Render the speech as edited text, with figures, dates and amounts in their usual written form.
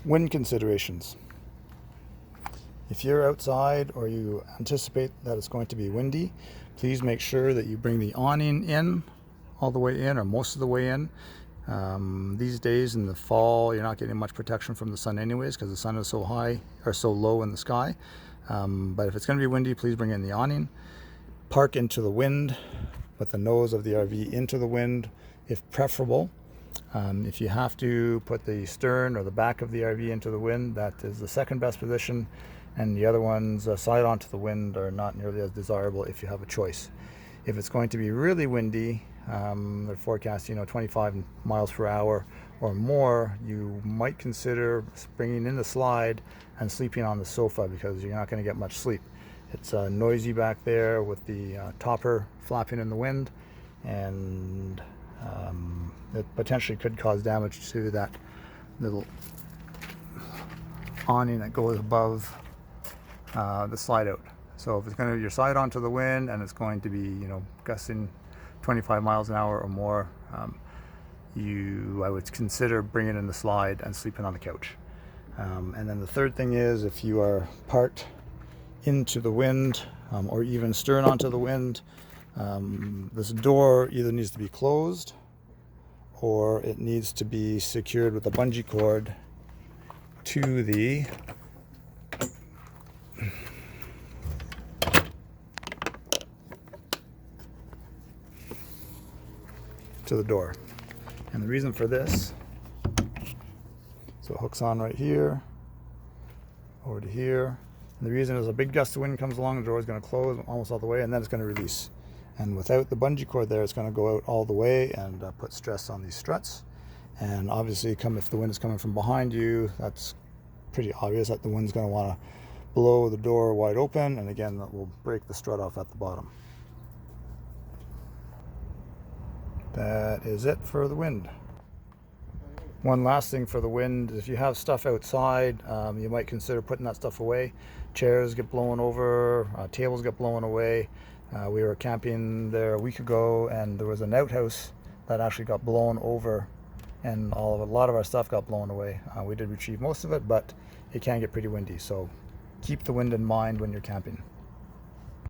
Wind considerations. If you're outside or you anticipate that it's going to be windy, please make sure that you bring the awning in, all the way in or most of the way in. These days in the fall, you're not getting much protection from the sun anyways because the sun is so high or so low in the sky. But if it's going to be windy, please bring in the awning. Park into the wind, put the nose of the RV into the wind if preferable. If you have to put the stern or the back of the RV into the wind, that is the second best position, and the other ones side onto the wind are not nearly as desirable if you have a choice. If it's going to be really windy, they're forecasting 25 miles per hour or more, you might consider bringing in the slide and sleeping on the sofa because you're not going to get much sleep. It's noisy back there with the topper flapping in the wind, and it potentially could cause damage to that little awning that goes above the slide out. So if it's going to be your side onto the wind and it's going to be gusting 25 miles an hour or more, I would consider bringing in the slide and sleeping on the couch. And then the third thing is, if you are parked into the wind or even stern onto the wind, this door either needs to be closed or it needs to be secured with a bungee cord to the door. And the reason for this, so it hooks on right here over to here, and the reason is a big gust of wind comes along, the door is going to close almost all the way and then it's going to release. And without the bungee cord there, it's going to go out all the way and put stress on these struts. And obviously, if the wind is coming from behind you, that's pretty obvious that the wind's going to want to blow the door wide open, and again, that will break the strut off at the bottom. That is it for the wind. One last thing for the wind is if you have stuff outside, you might consider putting that stuff away. Chairs get blown over, tables get blown away. We were camping there a week ago and there was an outhouse that actually got blown over, and a lot of our stuff got blown away. We did retrieve most of it, but it can get pretty windy, so keep the wind in mind when you're camping.